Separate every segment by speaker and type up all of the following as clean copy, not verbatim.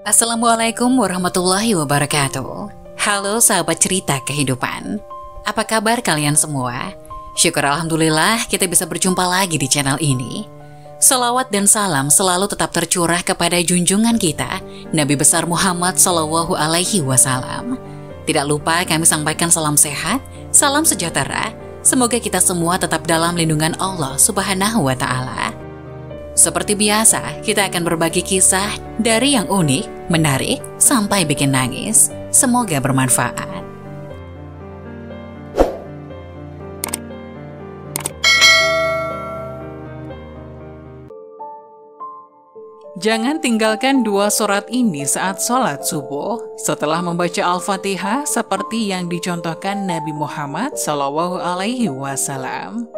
Speaker 1: Assalamualaikum warahmatullahi wabarakatuh. Halo sahabat cerita kehidupan. Apa kabar kalian semua? Syukur alhamdulillah kita bisa berjumpa lagi di channel ini. Salawat dan salam selalu tetap tercurah kepada junjungan kita, Nabi besar Muhammad SAW. Tidak lupa kami sampaikan salam sehat, salam sejahtera. Semoga kita semua tetap dalam lindungan Allah Subhanahu wa Ta'ala. Seperti biasa, kita akan berbagi kisah dari yang unik, menarik, sampai bikin nangis. Semoga bermanfaat. Jangan tinggalkan dua surat ini saat sholat subuh setelah membaca Al-Fatihah seperti yang dicontohkan Nabi Muhammad SAW.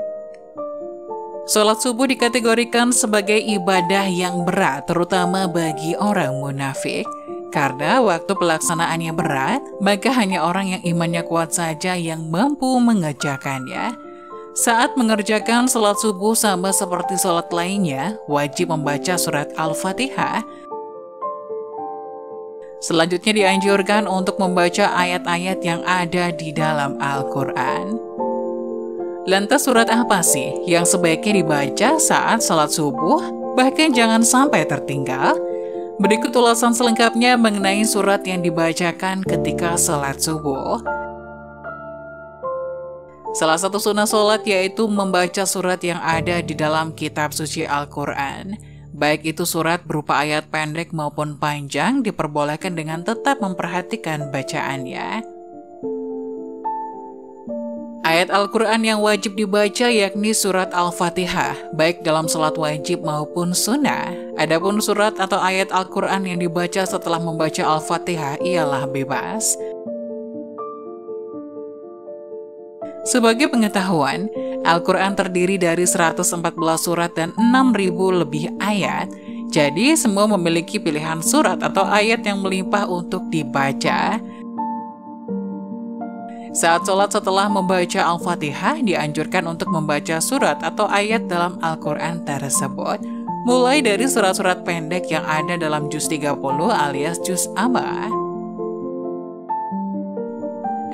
Speaker 1: Sholat subuh dikategorikan sebagai ibadah yang berat, terutama bagi orang munafik. Karena waktu pelaksanaannya berat, maka hanya orang yang imannya kuat saja yang mampu mengerjakannya. Saat mengerjakan sholat subuh sama seperti sholat lainnya, wajib membaca surat Al-Fatihah. Selanjutnya dianjurkan untuk membaca ayat-ayat yang ada di dalam Al-Quran. Lantas surat apa sih yang sebaiknya dibaca saat sholat subuh? Bahkan jangan sampai tertinggal. Berikut ulasan selengkapnya mengenai surat yang dibacakan ketika sholat subuh. Salah satu sunnah sholat yaitu membaca surat yang ada di dalam kitab suci Al-Quran. Baik itu surat berupa ayat pendek maupun panjang diperbolehkan dengan tetap memperhatikan bacaannya. Ayat Al-Quran yang wajib dibaca yakni surat Al-Fatihah, baik dalam sholat wajib maupun sunnah. Adapun surat atau ayat Al-Quran yang dibaca setelah membaca Al-Fatihah ialah bebas. Sebagai pengetahuan, Al-Quran terdiri dari 114 surat dan 6.000 lebih ayat. Jadi semua memiliki pilihan surat atau ayat yang melimpah untuk dibaca. Saat sholat setelah membaca Al-Fatihah, dianjurkan untuk membaca surat atau ayat dalam Al-Quran tersebut, mulai dari surat-surat pendek yang ada dalam juz 30 alias juz amma.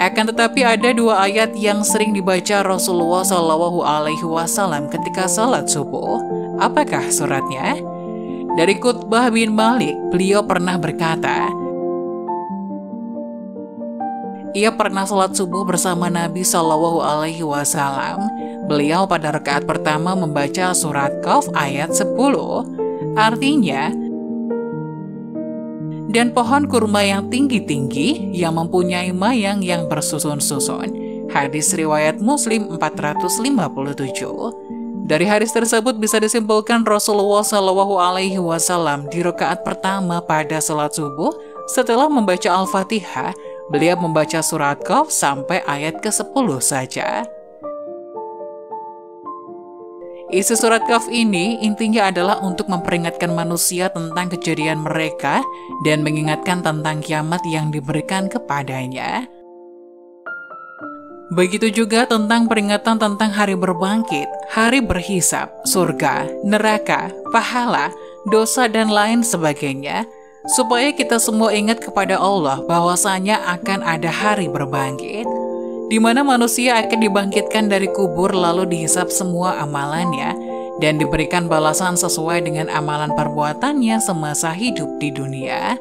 Speaker 1: Akan tetapi ada dua ayat yang sering dibaca Rasulullah SAW ketika sholat subuh. Apakah suratnya? Dari Qutbah bin Malik, beliau pernah berkata, ia pernah sholat subuh bersama Nabi SAW. Beliau pada rakaat pertama membaca surat Qaf ayat 10. Artinya, dan pohon kurma yang tinggi-tinggi yang mempunyai mayang yang bersusun-susun. Hadis riwayat Muslim 457. Dari hadis tersebut bisa disimpulkan Rasulullah SAW di rakaat pertama pada sholat subuh setelah membaca Al-Fatihah, beliau membaca surat Qaf sampai ayat ke-10 saja. Isi surat Qaf ini intinya adalah untuk memperingatkan manusia tentang kejadian mereka dan mengingatkan tentang kiamat yang diberikan kepadanya. Begitu juga tentang peringatan tentang hari berbangkit, hari berhisab, surga, neraka, pahala, dosa, dan lain sebagainya. Supaya kita semua ingat kepada Allah bahwasanya akan ada hari berbangkit, di mana manusia akan dibangkitkan dari kubur lalu dihisap semua amalannya dan diberikan balasan sesuai dengan amalan perbuatannya semasa hidup di dunia.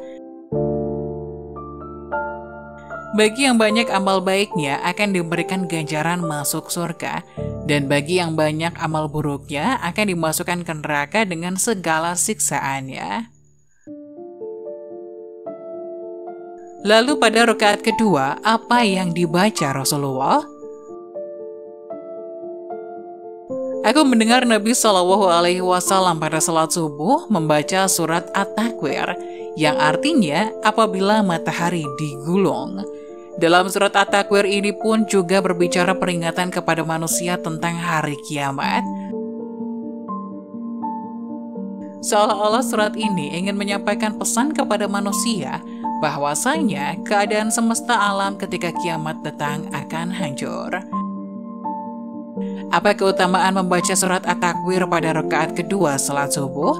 Speaker 1: Bagi yang banyak amal baiknya akan diberikan ganjaran masuk surga, dan bagi yang banyak amal buruknya akan dimasukkan ke neraka dengan segala siksaannya. Lalu pada rakaat kedua, apa yang dibaca Rasulullah? Aku mendengar Nabi SAW pada salat subuh membaca surat At-Takwir, yang artinya apabila matahari digulung. Dalam surat At-Takwir ini pun juga berbicara peringatan kepada manusia tentang hari kiamat. Seolah-olah surat ini ingin menyampaikan pesan kepada manusia bahwasanya keadaan semesta alam ketika kiamat datang akan hancur. Apa keutamaan membaca surat At-Takwir pada rakaat kedua salat subuh?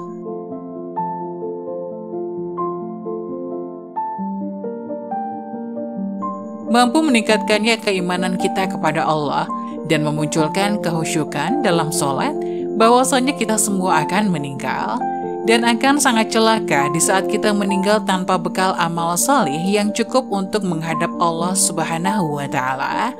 Speaker 2: mampu meningkatkannya keimanan kita kepada Allah dan memunculkan kehusyukan dalam sholat, bahwasanya kita semua akan meninggal dan akan sangat celaka di saat kita meninggal tanpa bekal amal salih yang cukup untuk menghadap Allah Subhanahu wa Ta'ala.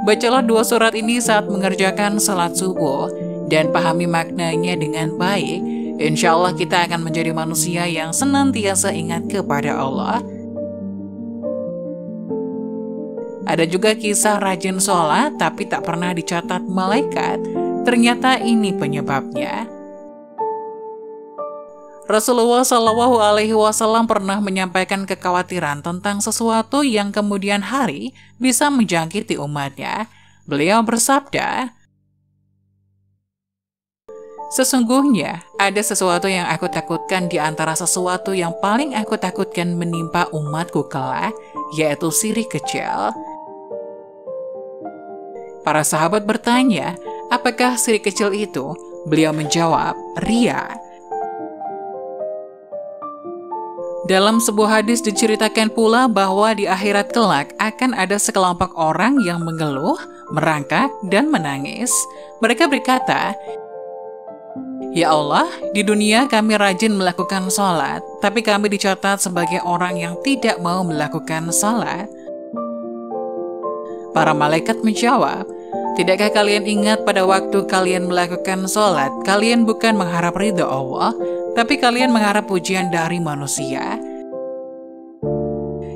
Speaker 2: Bacalah 2 surat ini saat mengerjakan salat subuh dan pahami maknanya dengan baik. Insya Allah kita akan menjadi manusia yang senantiasa ingat kepada Allah. Ada juga kisah rajin sholat tapi tak pernah dicatat malaikat. Ternyata ini penyebabnya. Rasulullah SAW pernah menyampaikan kekhawatiran tentang sesuatu yang kemudian hari bisa menjangkiti umatnya. Beliau bersabda, "Sesungguhnya ada sesuatu yang aku takutkan di antara sesuatu yang paling aku takutkan menimpa umatku kelak, yaitu syirik kecil." Para sahabat bertanya, apakah syirik kecil itu? Beliau menjawab, riya. Dalam sebuah hadis diceritakan pula bahwa di akhirat kelak akan ada sekelompok orang yang mengeluh, merangkak, dan menangis. Mereka berkata, "Ya Allah, di dunia kami rajin melakukan sholat, tapi kami dicatat sebagai orang yang tidak mau melakukan sholat." Para malaikat menjawab, "Tidakkah kalian ingat pada waktu kalian melakukan sholat, kalian bukan mengharap ridha Allah, tapi kalian mengharap pujian dari manusia?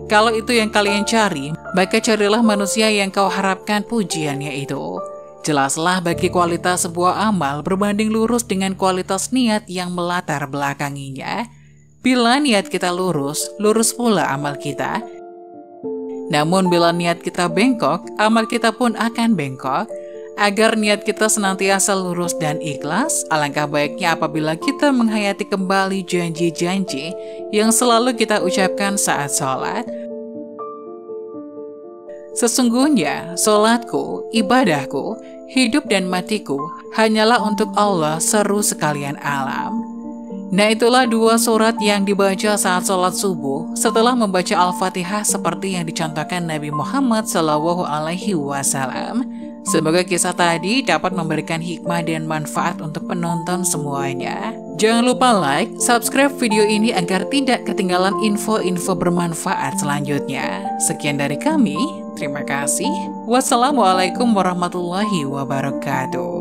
Speaker 2: Kalau itu yang kalian cari, maka carilah manusia yang kau harapkan pujiannya itu." Jelaslah bagi kualitas sebuah amal berbanding lurus dengan kualitas niat yang melatar belakanginya. Bila niat kita lurus, lurus pula amal kita. Namun bila niat kita bengkok, amal kita pun akan bengkok. Agar niat kita senantiasa lurus dan ikhlas, alangkah baiknya apabila kita menghayati kembali janji-janji yang selalu kita ucapkan saat sholat. Sesungguhnya, sholatku, ibadahku, hidup dan matiku hanyalah untuk Allah seru sekalian alam. Nah, itulah 2 surat yang dibaca saat sholat subuh setelah membaca Al-Fatihah seperti yang dicontohkan Nabi Muhammad SAW. Semoga kisah tadi dapat memberikan hikmah dan manfaat untuk penonton semuanya. Jangan lupa like, subscribe video ini agar tidak ketinggalan info-info bermanfaat selanjutnya. Sekian dari kami, terima kasih. Wassalamualaikum warahmatullahi wabarakatuh.